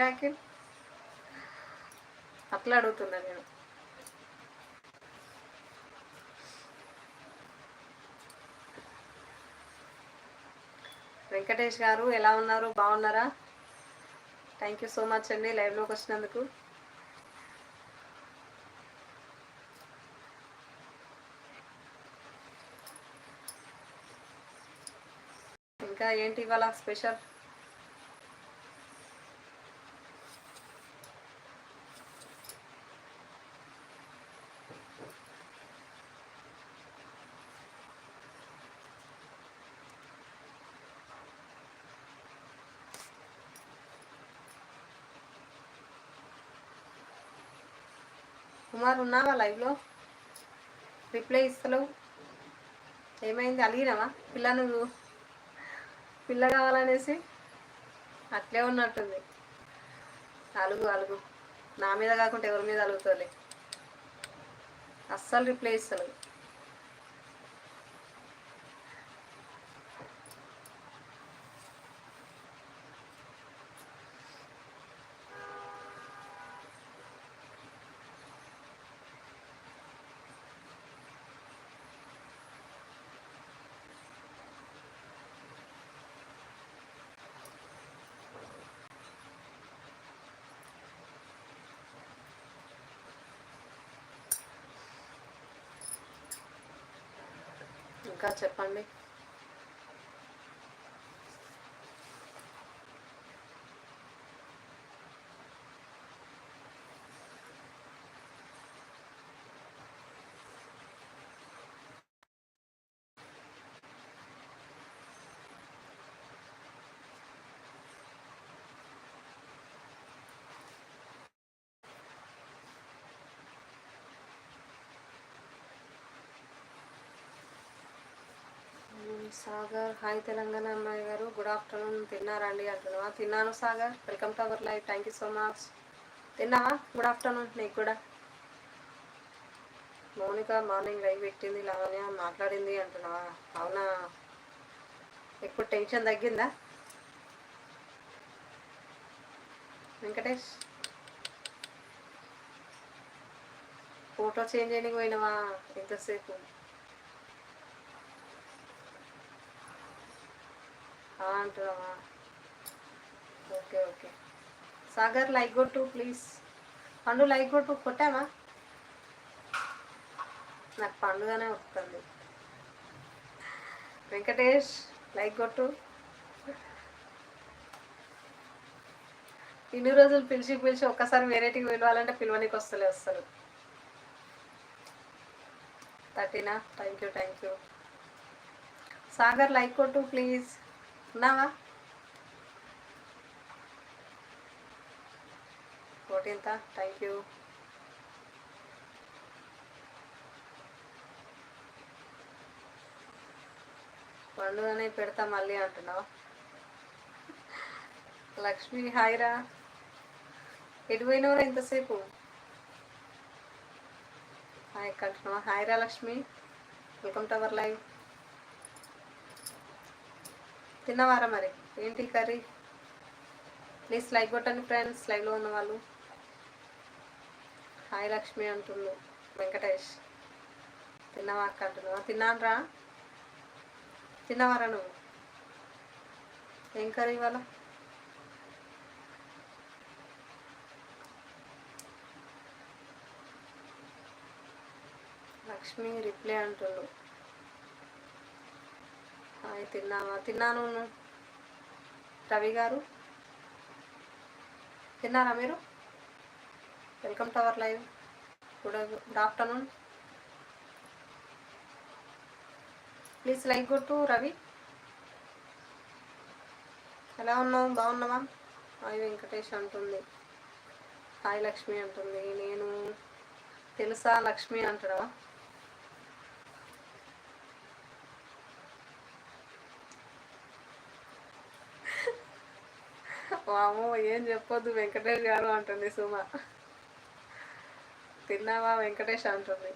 Miracle అట్లా అడుగుతున్నా నేను. వెంకటేష్ గారు ఎలా ఉన్నారు, బాగున్నారా? థ్యాంక్ యూ సో మచ్ అండి లైవ్లోకి వచ్చినందుకు. ఇంకా ఏంటి ఇవాళ స్పెషల్? కుమార్ ఉన్నావా లైవ్లో? రిప్లై ఇస్తలేవు, ఏమైంది? అలిగినావా పిల్ల? పిల్ల కావాలనేసి అట్లే ఉన్నట్టుంది. అలుగు అలుగు, నా మీద కాకుండా ఎవరి మీద అలుగుతుంది? అస్సలు రిప్లై ఇస్తలేదు. ఇంకా చెప్పండి. సాగర్ హాయ్ తెలంగాణ అమ్మాయి గారు, గుడ్ ఆఫ్టర్నూన్. తిన్నారండి అంటున్నావా? తిన్నాను Sagar, welcome to our live. Thank you so much. తిన్నావా? గుడ్ ఆఫ్టర్నూన్ నీకు కూడా. మౌనిక మార్నింగ్ లైవ్ పెట్టింది, లావణ్య మాట్లాడింది అంటున్నావా? అవునా, ఇప్పుడు టెన్షన్ తగ్గిందా వెంకటేష్? ఫోటో చేంజ్ చేయడానికి పోయినావా ఎంతసేపు? అంటున్నావా? Okay okay. సాగర్ లైక్ కొట్టు ప్లీజ్. పండు లైక్ కొట్టు. కొట్టావా? నాకు పండుగనే వస్తుంది. వెంకటేష్ లైక్ కొట్టు. ఇన్ని రోజులు పిలిచి ఒక్కసారి వేరేటికి పిలవాలంటే పిలవనికి వస్తలే వస్తారు. 13 థ్యాంక్ యూ. సాగర్ లైక్ కొట్టు ప్లీజ్. ఉన్నావా? 14th thank you. పండుగనే పెడతా మళ్ళీ అంటున్నావా? లక్ష్మి హాయ్రా, ఎటు పోయినవరా ఇంతసేపు? హాయ్ కంటున్నావా? హాయ్రా Lakshmi, welcome to our live. తిన్నవారా మరి? ఏంటి కర్రీ? ప్లీజ్ లైక్ కొట్టండి ఫ్రెండ్స్, లైవ్లో ఉన్న వాళ్ళు. హాయ్ లక్ష్మి అంటుండు వెంకటేష్. తిన్నవా అక్క అంటున్నావా? తిన్నాను రా. తిన్నవారా నువ్వు? ఏం కర్రీ ఇవాళ? లక్ష్మి రిప్లై అంటుండు. హాయ్ తిన్నావా? తిన్నాను. రవి గారు తిన్నారా మీరు? Welcome to our live. Good afternoon. Please like కొట్టు రవి. ఎలా ఉన్నావు? బాగున్నావా? హాయ్ వెంకటేష్ అంటుంది. హాయ్ లక్ష్మి అంటుంది. నేను తెలుసా లక్ష్మి అంటున్నావా? వామో ఏం చెప్పొద్దు వెంకటేష్ గారు అంటుంది సుమ. తిన్నావా వెంకటేష్ అంటుంది.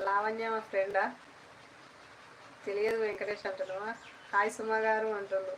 లావణ్య మా ఫ్రెండా? తెలియదు వెంకటేష్ అంటున్నావా? హాయ్ సుమ గారు అంటుండు.